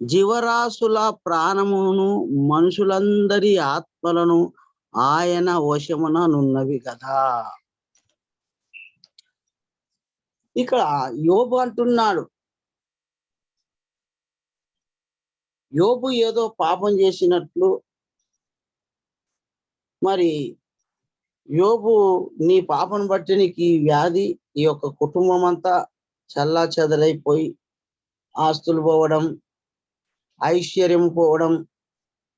జీవరాశుల ప్రాణమును మనుషులందరి ఆత్మలను ఆయన వశముననున్నవి కదా. ఇక్కడ యోబు అంటున్నాడు, యోబు ఏదో పాపం చేసినట్లు, మరి యోబు నీ పాపం బట్టి నీకు ఈ వ్యాధి, ఈ యొక్క కుటుంబం అంతా చల్లా చెదలైపోయి ఆస్తులు పోవడం, ఐశ్వర్యం పోవడం,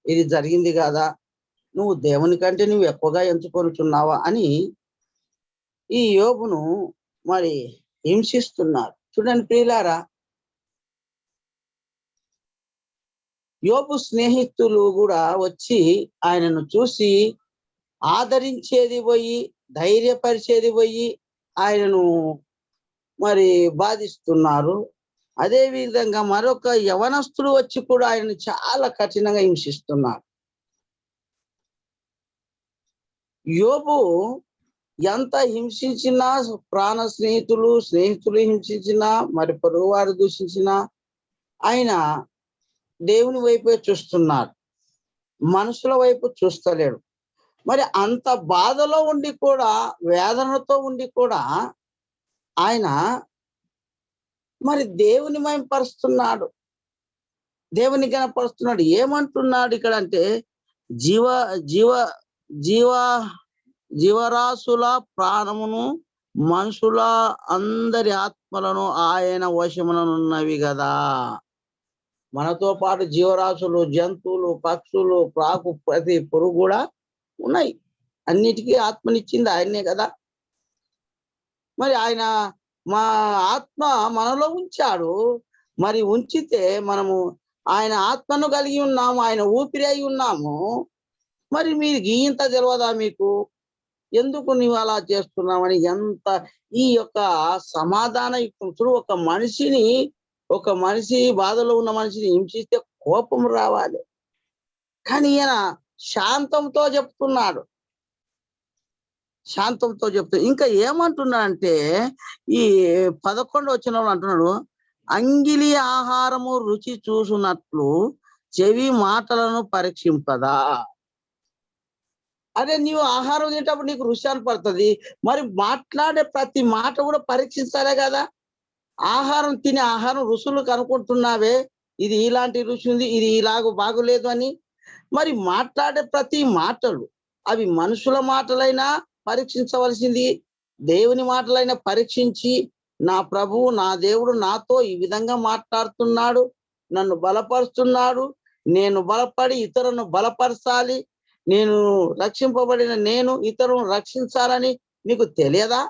ఇది జరిగింది కదా, నువ్వు దేవుని కంటే నువ్వు ఎక్కువగా ఎంచుకొనుచున్నావా అని ఈ యోబును మరి హింసిస్తున్నారు. చూడండి ప్రియులారా, యోబు స్నేహితులు కూడా వచ్చి ఆయనను చూసి ఆదరించేది పోయి, ధైర్యపరిచేది పోయి ఆయనను మరి బాధిస్తున్నారు. అదే విధంగా మరొక యవనస్తుడు వచ్చి కూడా ఆయనను చాలా కఠినంగా హింసిస్తున్నారు. యోబు ఎంత హింసించినా, ప్రాణ స్నేహితులు హింసించినా, మరి పొరుగువారు దూషించినా ఆయన దేవుని వైపే చూస్తున్నాడు, మనుషుల వైపు చూస్తలేడు. మరి అంత బాధలో ఉండి కూడా, వేదనతో ఉండి కూడా ఆయన మరి దేవుని మహిమపరుస్తున్నాడు, దేవుని కనపరుస్తున్నాడు. ఏమంటున్నాడు ఇక్కడ అంటే, జీవ జీవ జీవ జీవరాశుల ప్రాణమును మనుషుల అందరి ఆత్మలను ఆయన వశముననున్నవి కదా. మనతో పాటు జీవరాశులు, జంతువులు, పక్షులు, ప్రాకు ప్రతి పురుగు కూడా ఉన్నాయి. అన్నిటికీ ఆత్మనిచ్చింది ఆయనే కదా. మరి ఆయన మా ఆత్మ మనలో ఉంచాడు. మరి ఉంచితే మనము ఆయన ఆత్మను కలిగి ఉన్నాము, ఆయన ఊపిరి అయి ఉన్నాము. మరి మీరు ఇంత తెలియదా మీకు, ఎందుకు నువ్వు అలా చేస్తున్నామని ఎంత ఈ యొక్క సమాధాన యుక్తుడు. ఒక మనిషి బాధలో ఉన్న మనిషిని హింసిస్తే కోపం రావాలి, కానీ ఈయన శాంతంతో చెప్తున్నాడు, శాంతంతో చెప్తూ ఇంకా ఏమంటున్నాడంటే, ఈ 11 వచనంలో అంటున్నాడు, అంగిలి ఆహారము రుచి చూసునట్లు చెవి మాటలను పరీక్షింపదా. అదే నీవు ఆహారం తినేటప్పుడు నీకు రుచి పడుతుంది, మరి మాట్లాడే ప్రతి మాట కూడా పరీక్షించాలే కదా. ఆహారం రుచులు కనుక్కుంటున్నావే, ఇది ఇలాంటి రుచి ఉంది, ఇది ఇలాగ బాగులేదు అని. మరి మాట్లాడే ప్రతి మాటలు అవి మనుషుల మాటలైనా పరీక్షించవలసింది, దేవుని మాటలైనా పరీక్షించి, నా ప్రభువు నా దేవుడు నాతో ఈ విధంగా మాట్లాడుతున్నాడు, నన్ను బలపరుస్తున్నాడు, నేను బలపడి ఇతరులను బలపరచాలి, నేను రక్షింపబడిన నేను ఇతరులను రక్షించాలని మీకు తెలియదా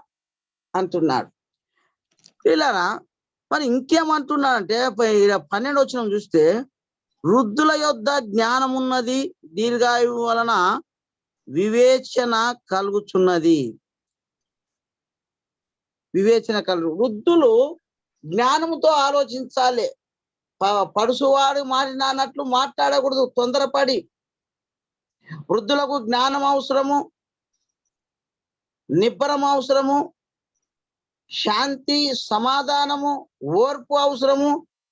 అంటున్నాడు. పిల్లరా, మరి ఇంకేమంటున్నాడంటే 12 వచనం చూస్తే, వృద్ధుల యొద్ద జ్ఞానమున్నది, దీర్ఘాయువు వలన వివేచన కలుగుచున్నది. వృద్ధులు జ్ఞానముతో ఆలోచించాలి. పడుసువాడు మాట్లాడినట్లు మాట్లాడకూడదు తొందరపడి. వృద్ధులకు జ్ఞానం అవసరము, నిబ్బరం అవసరము, శాంతి, సమాధానము, ఓర్పు అవసరము,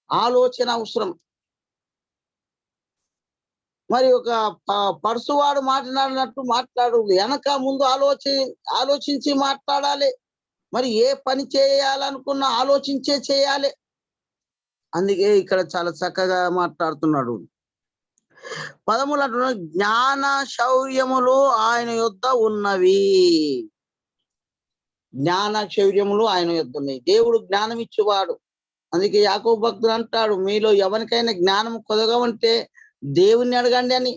ఆలోచన అవసరం. మరి ఒక పడుసువాడు మాట్లాడినట్టు మాట్లాడు, వెనక ముందు ఆలోచించి మాట్లాడాలి. మరి ఏ పని చేయాలనుకున్నా ఆలోచించే చేయాలి. అందుకే ఇక్కడ చాలా చక్కగా మాట్లాడుతున్నాడు. 13 అంటున్నాడు, జ్ఞాన శౌర్యములు ఆయన యొద్ద ఉన్నవి. జ్ఞాన శౌర్యములు ఆయన యొద్ద ఉన్నాయి. దేవుడు జ్ఞానం ఇచ్చేవాడు. అందుకే యాకోబు భక్తుడు అంటాడు, మీలో ఎవరికైనా జ్ఞానం కొదగా ఉంటే దేవుణ్ణి అడగండి అని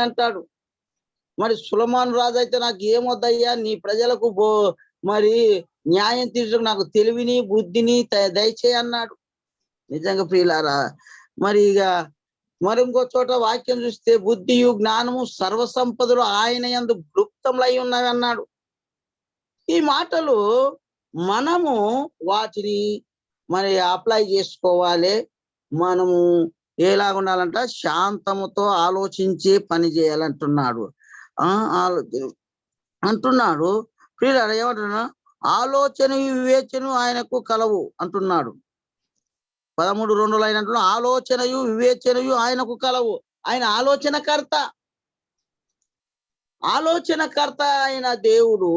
అంటాడు. మరి సులమాను రాజు అయితే, నాకు ఏమొద్దయ్యా, నీ ప్రజలకు మరి న్యాయం తీర్చడం నాకు తెలివిని బుద్ధిని దయచేయి అన్నాడు. నిజంగా ప్రియులారా, మరి ఇక మరి ఇంకో చోట వాక్యం చూస్తే, బుద్ధియు జ్ఞానము సర్వసంపదలు ఆయన యందు గుప్తములై ఉన్నవి అన్నాడు. ఈ మాటలు మనము వాటిని మరి అప్లై చేసుకోవాలి. మనము ఎలాగ ఉండాలంట, శాంతముతో ఆలోచించి పని చేయాలంటున్నాడు. అంటున్నాడు ప్రియులారా, ఏమంటున్నా, ఆలోచన వివేచన ఆయనకు కలవు అంటున్నాడు. 13:2 అయినట్లు ఆలోచనయు వివేచనయు ఆయనకు కలవు. ఆయన ఆలోచనకర్త అయిన దేవుడు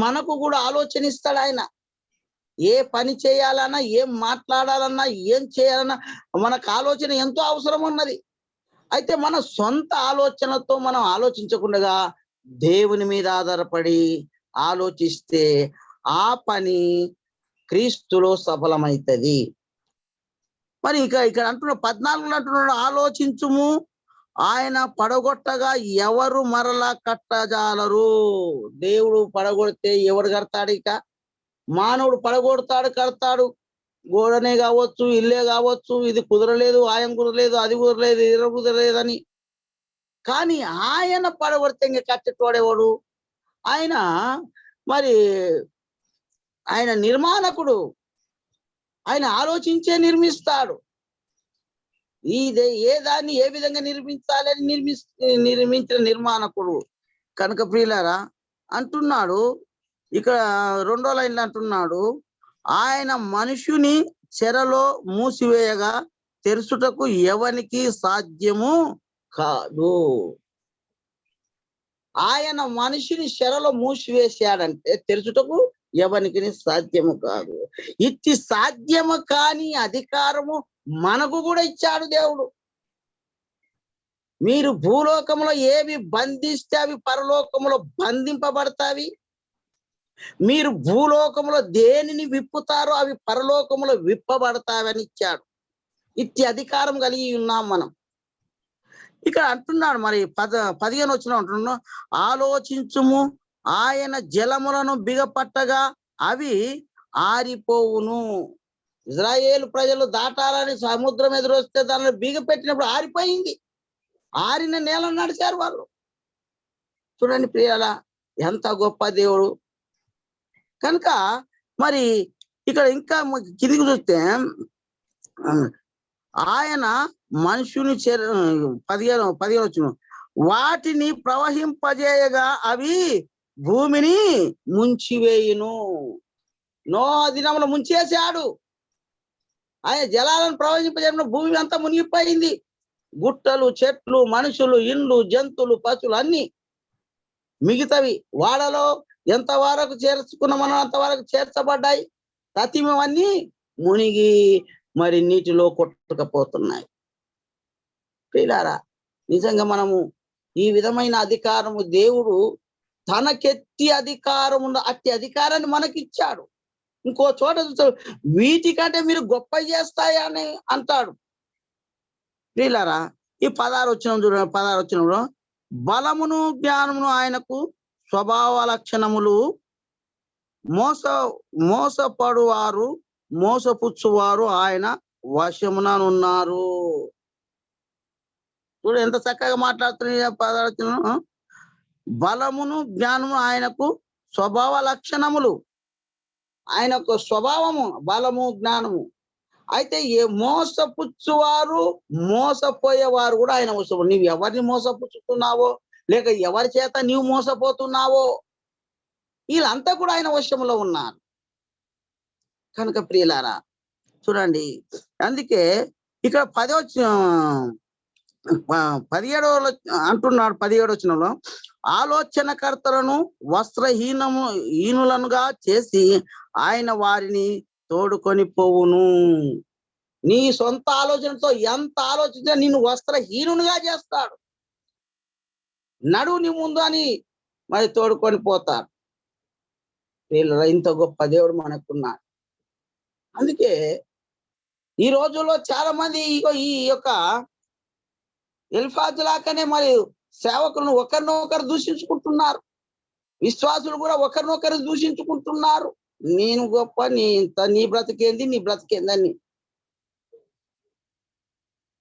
మనకు కూడా ఆలోచన ఇస్తాడు ఆయన. ఏ పని చేయాలన్నా, ఏం మాట్లాడాలన్నా, ఏం చేయాలన్నా మనకు ఆలోచన ఎంతో అవసరం ఉన్నది. అయితే మన సొంత ఆలోచనతో మనం ఆలోచించకుండా దేవుని మీద ఆధారపడి ఆలోచిస్తే ఆ పని క్రీస్తులో సఫలమైతది. మరి ఇక్కడ అంటున్న 14 అంటున్నాడు, ఆలోచించుము, ఆయన పడగొట్టగా ఎవరు మరలా కట్టజాలరు. దేవుడు పడగొడితే ఎవడు కడతాడు? ఇక మానవుడు పడగొడతాడు, కడతాడు. గోడనే కావచ్చు, ఇల్లే కావచ్చు, ఇది కుదరలేదు, ఆయన కుదరలేదు, అది కుదరలేదు, ఇది కుదరలేదని. కానీ ఆయన పడగొడితే ఇంక కట్టేటోడెవడు? ఆయన మరి ఆయన నిర్మాణకుడు. ఆయన ఆలోచించే నిర్మిస్తాడు. ఏ దాన్ని ఏ విధంగా నిర్మించాలని నిర్మించిన నిర్మాణకుడు. కనుక ప్రియులారా అంటున్నాడు ఇక్కడ 2వ లైన్లో అంటున్నాడు, ఆయన మనుషుని చెరలో మూసివేయగా తెరుచుటకు ఎవనికి సాధ్యము కాదు. ఆయన మనిషిని చెరలో మూసివేశాడంటే తెరుచుటకు ఎవనికి సాధ్యము కాదు. ఇట్టి సాధ్యము కాని అధికారము మనకు కూడా ఇచ్చాడు దేవుడు. మీరు భూలోకంలో ఏవి బంధిస్తే అవి పరలోకంలో బంధింపబడతావి. మీరు భూలోకంలో దేనిని విప్పుతారో అవి పరలోకంలో విప్పబడతావని ఇచ్చాడు. ఇట్టి అధికారం కలిగి ఉన్నాం మనం. ఇక్కడ అంటున్నాడు మరి 15 వచనం అంటున్నాడు, ఆలోచించుము, ఆయన జలములను బిగపట్టగా అవి ఆరిపోవును. ఇజ్రాయేలు ప్రజలు దాటాలని సముద్రం ఎదురొస్తే దానిలో బిగపెట్టినప్పుడు ఆరిపోయింది. ఆరిన నేల నడిచారు వాళ్ళు. చూడండి ప్రియాల, ఎంత గొప్ప దేవుడు. కనుక మరి ఇక్కడ ఇంకా కిందికి చూస్తే ఆయన మనుషుని 15 వచ్చిన వాటిని ప్రవహింపజేయగా అవి భూమిని ముంచివేయును. నోహ దినములో ముంచేశాడు. ఆయన జలాలను ప్రవహింపజేయడం భూమి అంతా మునిగిపోయింది. గుట్టలు, చెట్లు, మనుషులు, ఇండ్లు, జంతువులు, పశువులు అన్ని మిగతావి వాడలో ఎంతవరకు చేర్చుకున్నామనో అంతవరకు చేర్చబడ్డాయి. ప్రతిమవన్నీ మునిగి మరి నీటిలో కొట్టుకపోతున్నాయి. ప్రియులారా, నిజంగా మనము ఈ విధమైన అధికారము దేవుడు తనకెత్తి అధికారం ఉన్న అట్టి అధికారాన్ని మనకిచ్చాడు. ఇంకో చోట చూస్తాడు, వీటికంటే మీరు గొప్ప చేస్తాయని అంటాడు. ప్రియులారా, ఈ 16 వచనం చూడండి. 16 వచనంలో బలమును జ్ఞానమును ఆయనకు స్వభావ లక్షణములు, మోసపడువారు మోసపుచ్చువారు ఆయన వశముననున్నారు. చూడు ఎంత చక్కగా మాట్లాడుతున్నా. 16 వచనం, బలమును జ్ఞానము ఆయనకు స్వభావ లక్షణములు. ఆయనకు స్వభావము బలము, జ్ఞానము. అయితే మోసపుచ్చువారు మోసపోయేవారు కూడా ఆయన వశము. నీవు ఎవరిని మోసపుచ్చుతున్నావో లేక ఎవరి చేత నీవు మోసపోతున్నావో వీళ్ళంతా కూడా ఆయన వశంలో ఉన్నారు. కనుక ప్రియులారా చూడండి, అందుకే ఇక్కడ 17 అంటున్నాడు. 17 వచనంలో ఆలోచనకర్తలను హీనులనుగా చేసి ఆయన వారిని తోడుకొని పోవును. నీ సొంత ఆలోచనతో ఎంత ఆలోచించినా నిన్ను వస్త్రహీనునిగా చేస్తాడు. నడువు నీ ముందు అని మరి తోడుకొని పోతాడు. ఇంత గొప్ప దేవుడు మనకున్నాడు. అందుకే ఈ రోజుల్లో చాలా మంది ఈ యొక్క ఎల్ఫాజు లాగానే మరి సేవకులను ఒకరినొకరు దూషించుకుంటున్నారు. విశ్వాసులు కూడా ఒకరినొకరు దూషించుకుంటున్నారు. నేను గొప్ప, నీ బ్రతికేంది, నీ బ్రతికేందని.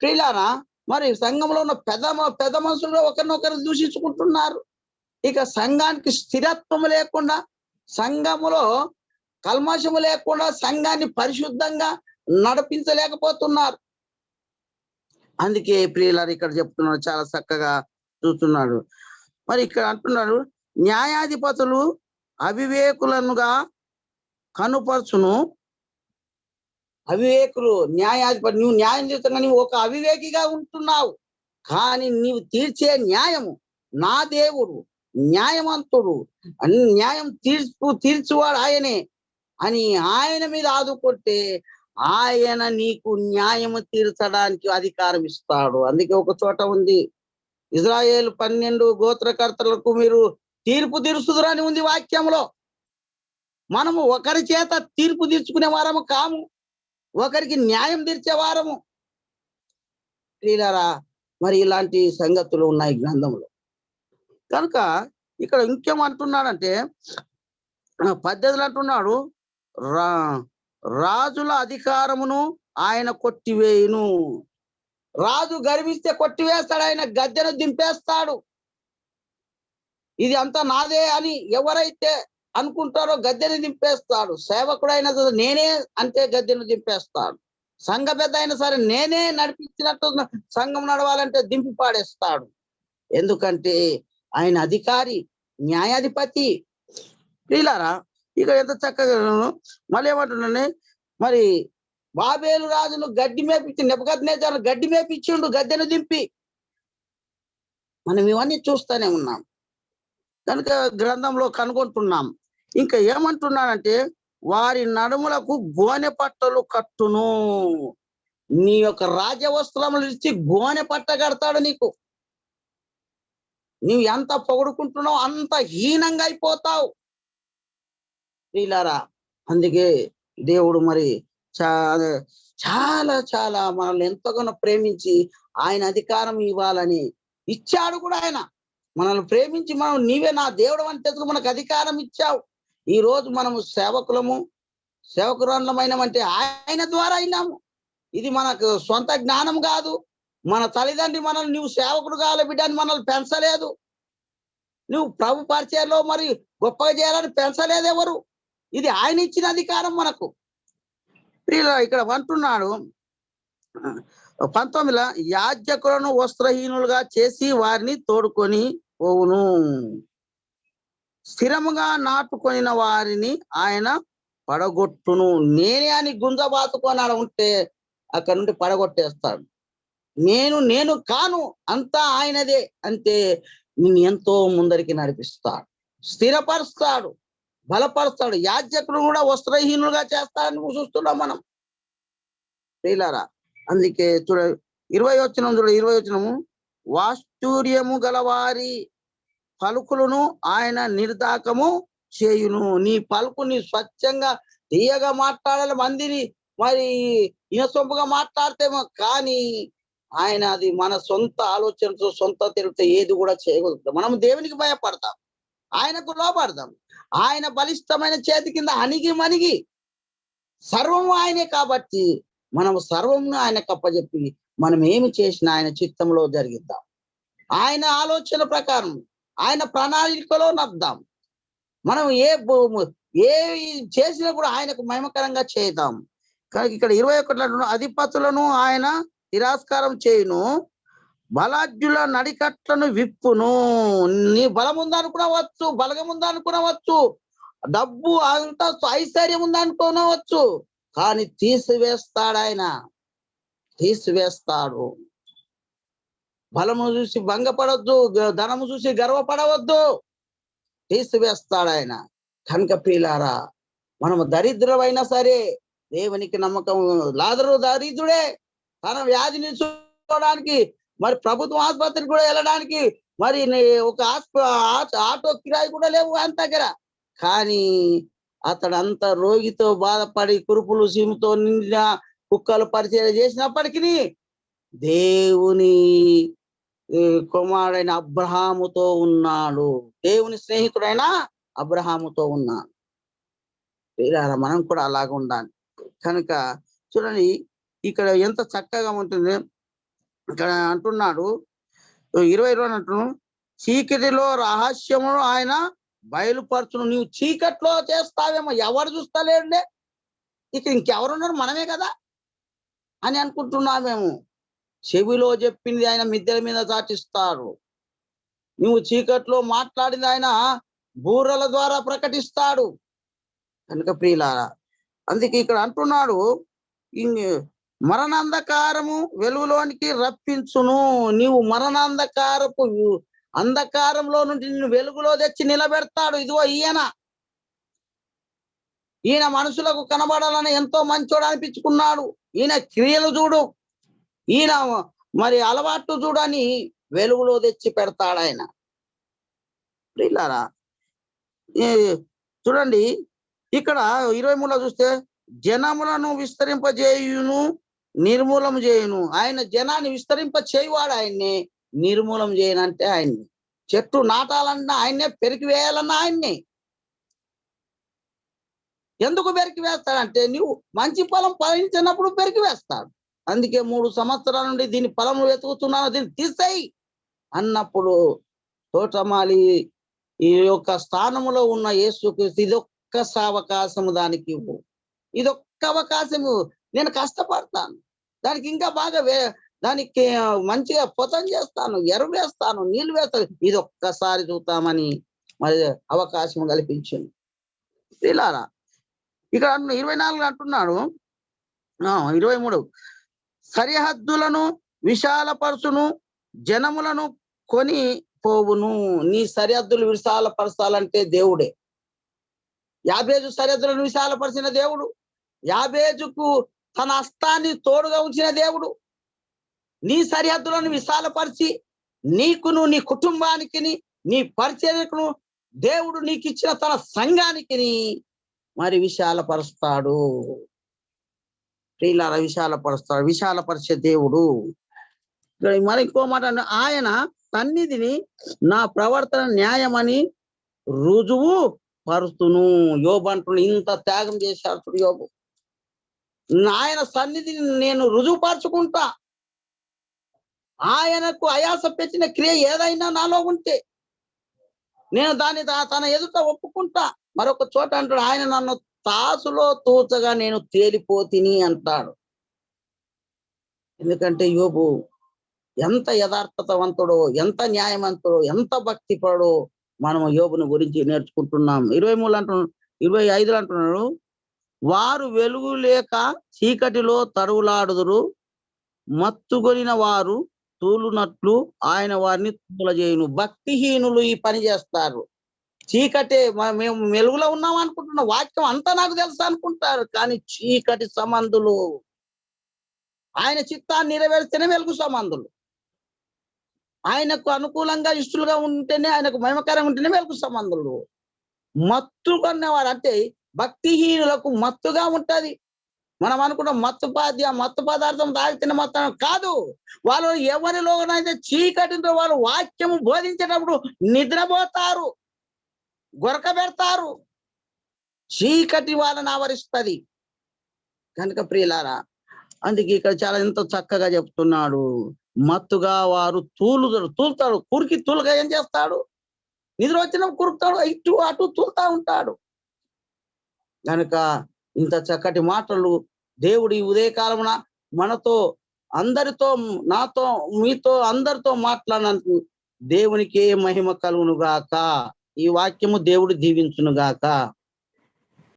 ప్రియులారా, మరి సంఘంలో ఉన్న పెద్ద మనుషులు ఒకరినొకరు దూషించుకుంటున్నారు. ఇక సంఘానికి స్థిరత్వం లేకుండా, సంఘములో కల్మషము లేకుండా సంఘాన్ని పరిశుద్ధంగా నడిపించలేకపోతున్నారు. అందుకే ప్రియులారు ఇక్కడ చెప్తున్నాడు, చాలా చక్కగా చూస్తున్నాడు. మరి ఇక్కడ అంటున్నాడు, న్యాయాధిపతులు అవివేకులనుగా కనుపరచును, అవివేకులు న్యాయాధిపతి, నువ్వు న్యాయం చేస్తున్నా నువ్వు ఒక అవివేకిగా ఉంటున్నావు. కానీ నీవు తీర్చే న్యాయము నా దేవుడు న్యాయవంతుడు, న్యాయం తీర్చువాడు ఆయనే అని ఆయన మీద ఆదుకుంటే ఆయన నీకు న్యాయము తీర్చడానికి అధికారం ఇస్తాడు. అందుకే ఒక చోట ఉంది, ఇజ్రాయేలు 12 గోత్రకర్తలకు మీరు తీర్పు తీర్చుదురని ఉంది వాక్యంలో. మనము ఒకరి చేత తీర్పు తీర్చుకునే వారము కాము, ఒకరికి న్యాయం తీర్చే వారము. ప్రియులారా, మరి ఇలాంటి సంగతులు ఉన్నాయి గ్రంథంలో. కనుక ఇక్కడ ఇంకేమంటున్నాడంటే 18 అంటున్నాడు, రా రాజుల అధికారమును ఆయన కొట్టివేయును. రాజు గర్విస్తే కొట్టివేస్తాడు, ఆయన గద్దెను దింపేస్తాడు. ఇది అంతా నాదే అని ఎవరైతే అనుకుంటారో గద్దెను దింపేస్తాడు. సేవకుడైన నేనే అంటే గద్దెను దింపేస్తాడు. సంఘ పెద్ద అయినా సరే నేనే నడిపించినట్టు సంఘం నడవాలంటే దింపి పాడేస్తాడు. ఎందుకంటే ఆయన అధికారి, న్యాయాధిపతి. ప్రియులారా, ఇక ఎంత చక్కగా మళ్ళీ ఏమంటున్నానే, మరి బాబేలు రాజును గడ్డి మేపించి, నెబుకద్నెజరు గడ్డి మేపించిండు గద్దెను దింపి. మనం ఇవన్నీ చూస్తూనే ఉన్నాం కనుక గ్రంథంలో కనుగొంటున్నాం. ఇంకా ఏమంటున్నానంటే, వారి నడుములకు గోనె పట్టలు కట్టును. నీ యొక్క రాజవస్త్రములు ఇచ్చి గోనె పట్ట కడతాడు నీకు. నువ్వు ఎంత పొగుడుకుంటున్నావు అంత హీనంగా అయిపోతావు. ప్రియులారా, అందుకే దేవుడు మరి చాలా చాలా చాలా మనల్ని ఎంతగానో ప్రేమించి ఆయన అధికారం ఇవ్వాలని ఇచ్చాడు కూడా. ఆయన మనల్ని ప్రేమించి మనం నీవే నా దేవుడు అని తెలుసు మనకు అధికారం ఇచ్చావు. ఈ రోజు మనము సేవకురాళ్ళమైనమంటే ఆయన ద్వారా అయినాము. ఇది మనకు సొంత జ్ఞానం కాదు. మన తల్లిదండ్రి మనల్ని నువ్వు సేవకుడు కావాలి బిడ్డ అని మనల్ని పెంచలేదు. నువ్వు ప్రభు పరిచయంలో మరి గొప్పగా చేయాలని పెంచలేదు ఎవరు. ఇది ఆయన ఇచ్చిన అధికారం మనకు. ఇక్కడ అంటున్నాడు 19 యాజకులను వస్త్రహీనులుగా చేసి వారిని తోడుకొని పోవును, స్థిరముగా నాటుకొనిన వారిని ఆయన పడగొట్టును. నేనే అని గుంజబాతుకొని ఉంటే అక్కడ నుండి పడగొట్టేస్తాడు. నేను కాను, అంతా ఆయనదే అంటే నిన్ను ఎంతో ముందరికి నడిపిస్తాడు, స్థిరపరుస్తాడు, బలపరుస్తాడు. యాజకులు కూడా వస్త్రహీనులుగా చేస్తాడని చూస్తున్నాం మనం. ప్రియులారా, అందుకే చూడ 20 వచనము, వాస్తుర్యము గలవారి పలుకులను ఆయన నిర్దాకము చేయును. నీ పలుకు నీ స్వచ్ఛంగా తీయగా మాట్లాడాలి. మందిని మరి ఇనసొంపుగా మాట్లాడితేమో కానీ ఆయన అది మన సొంత ఆలోచనతో సొంత తెలుగుతో ఏది కూడా చేయగలుగుతాం. మనం దేవునికి భయపడతాం, ఆయనకు లోపడతాం. ఆయన బలిష్టమైన చేతి కింద అణిగి మణిగి సర్వము ఆయనే కాబట్టి మనం సర్వమును ఆయనకు అప్పచెప్పి మనం ఏమి చేసినా ఆయన చిత్తంలో జరిగిద్దాం. ఆయన ఆలోచన ప్రకారం ఆయన ప్రణాళికలో నద్దాం. మనం ఏ చేసినా కూడా ఆయనకు మహిమకరంగా చేద్దాం. కనుక ఇక్కడ 21 అధిపతులను ఆయన తిరస్కారం చేయును, బలాఢ్యుల నడికట్లను విప్పును. నీ బలం ఉందనుకునవచ్చు, బలగం ఉందనుకునవచ్చు, డబ్బు అంత ఐశ్వర్యం ఉందనుకోనవచ్చు, కానీ తీసివేస్తాడు ఆయన, తీసివేస్తాడు. బలము చూసి భంగపడవద్దు, ధనము చూసి గర్వపడవద్దు, తీసివేస్తాడు ఆయన. కనుక ప్రియులారా, మనము దరిద్రమైనా సరే దేవునికి నమ్మకం. లాజరు దరిద్రుడే, తన వ్యాధిని చూడడానికి మరి ప్రభుత్వ ఆసుపత్రికి కూడా వెళ్ళడానికి మరి ఒక ఆటో కిరాయి కూడా లేవు ఆయన దగ్గర. కానీ అతడు అంత రోగితో బాధపడి కురుపులు సీముతో నిండిన కుక్కలు పరిచయం చేసినప్పటికీ దేవుని కుమారుడైన అబ్రహాముతో ఉన్నాడు, దేవుని స్నేహితుడైన అబ్రహాముతో ఉన్నాడు. మనం కూడా అలాగ ఉండాలి. కనుక చూడండి, ఇక్కడ ఎంత చక్కగా ఉంటుంది. ఇక్కడ అంటున్నాడు 20 అంటున్నాడు, చీకటిలో రహస్యమును ఆయన బయలుపరచును. నీవు చీకట్లో చేస్తావేమో, ఎవరు చూస్తలేండే, ఇక ఇంకెవరున్నారు, మనమే కదా అని అనుకుంటున్నామేమో. చెవిలో చెప్పింది ఆయన మిద్దెల మీద చాటిస్తాడు. నువ్వు చీకట్లో మాట్లాడింది ఆయన బూరల ద్వారా ప్రకటిస్తాడు. కనుక ప్రియులారా, అందుకే ఇక్కడ అంటున్నాడు మరణాంధకారము వెలుగులోనికి రప్పించును. నీవు మరణాంధకారపు అంధకారంలో నుండి నిన్ను వెలుగులో తెచ్చి నిలబెడతాడు. ఇదిగో ఈయన మనుషులకు కనబడాలని ఎంతో మంచోడు అనిపించుకున్నాడు. ఈయన క్రియలు చూడు, ఈయన మరి అలవాట్లు చూడని వెలుగులో తెచ్చి పెడతాడు ఆయన. ప్రియులారా, చూడండి ఇక్కడ 23లో చూస్తే జనములను విస్తరింపజేయును, నిర్మూలం చేయును. ఆయన జనాన్ని విస్తరింప చేయువాడు ఆయన్ని, నిర్మూలం చేయనంటే ఆయన్ని. చెట్టు నాటాలన్నా ఆయన్నే, పెరికి వేయాలన్నా ఆయన్ని. ఎందుకు పెరికి వేస్తాడంటే నువ్వు మంచి ఫలం ఫలించినప్పుడు పెరికి వేస్తాడు. అందుకే 3 సంవత్సరాల నుండి దీని ఫలము వెతుకుతున్నాను, దీన్ని తీసేయి అన్నప్పుడు తోటమాలి ఈ యొక్క స్థానములో ఉన్న యేసుక్రీస్తు ఇదొక్క అవకాశము దానికి ఇవ్వు, ఇదొక్క అవకాశము, నేను కష్టపడతాను, దానికి ఇంకా బాగా దానికి మంచిగా పొతం చేస్తాను, ఎరువు వేస్తాను, నీళ్లు వేస్తాను, ఇదొక్కసారి చూద్దామని మరి అవకాశం కల్పించింది. ఇలారా ఇక్కడ 24 అంటున్నాడు, 23 సరిహద్దులను విశాలపరచును, జనములను కొని పోవును. నీ సరిహద్దులు విశాలపరచాలంటే దేవుడే. యాబేజు సరిహద్దులను విశాలపరిచిన దేవుడు, యాబేజుకు తన హస్తాన్ని తోడుగా ఉంచిన దేవుడు. నీ సరిహద్దులను విశాలపరిచి నీకును, నీ కుటుంబానికి, నీ పరిచర్యకును దేవుడు నీకు ఇచ్చిన తన సంఘానికి మరి విశాలపరుస్తాడు. ప్రియులారా, విశాలపరుస్తాడు, విశాలపరిచే దేవుడు. మరి ఇంకో మాట, ఆయన సన్నిధిని నా ప్రవర్తన న్యాయమని రుజువు పరుస్తును. యోబు అంటున్నాడు, ఇంత త్యాగం చేశాడు యోబు. ఆయన సన్నిధిని నేను రుజువుపరుచుకుంటా. ఆయనకు అయాస పెట్టిన క్రియ ఏదైనా నాలో ఉంటే నేను దాన్ని తన ఎదుట ఒప్పుకుంటా. మరొక చోట అంటాడు, ఆయన నన్ను తాసులో తూచగా నేను తేలిపోతిని అంటాడు. ఎందుకంటే యోబు ఎంత యథార్థతవంతుడో, ఎంత న్యాయవంతుడో, ఎంత భక్తిపడో మనం యోబుని గురించి నేర్చుకుంటున్నాం. 23 అంటున్నాడు, 25 అంటున్నాడు, వారు వెలుగు లేక చీకటిలో తరువులాడుదురు, మత్తుగొనిన వారు తూలునట్లు ఆయన వారిని తూలజేయును. భక్తిహీనులు ఈ పని చేస్తారు. చీకటి, మేము వెలుగులో ఉన్నాం అనుకుంటున్న వాక్యం అంతా నాకు తెలుసు అనుకుంటారు, కానీ చీకటి సంబంధులు. ఆయన చిత్తాన్ని నెరవేర్స్తేనే వెలుగు సంబంధులు. ఆయనకు అనుకూలంగా ఇష్టలుగా ఉంటేనే, ఆయనకు మహిమకరంగా ఉంటేనే వెలుగు సంబంధులు. మత్తు కొన్నవారు అంటే భక్తిహీనులకు మత్తుగా ఉంటది. మనం అనుకున్న మత్తు పదార్థం తాగితేనే మొత్తం కాదు. వాళ్ళు ఎవరిలోనైతే చీకటితో వాళ్ళు వాక్యము బోధించేటప్పుడు నిద్రపోతారు, గొరక పెడతారు, చీకటి వాళ్ళని ఆవరిస్తుంది. కనుక ప్రియులారా, అందుకే ఇక్కడ చాలా ఎంతో చక్కగా చెప్తున్నాడు. మత్తుగా వారు తూలుతాడు, కురికి తూలుగా ఏం చేస్తాడు, నిద్ర వచ్చిన కురుకుతాడు, ఇటు అటు తూలుతా ఉంటాడు. కనుక ఇంత చక్కటి మాటలు దేవుడు ఈ ఉదయకాలమున మనతో, అందరితో, నాతో, మీతో, అందరితో మాట్లాడినందుకు దేవునికి మహిమ కలుగును గాక. ఈ వాక్యము దేవుడు దీవించును గాక.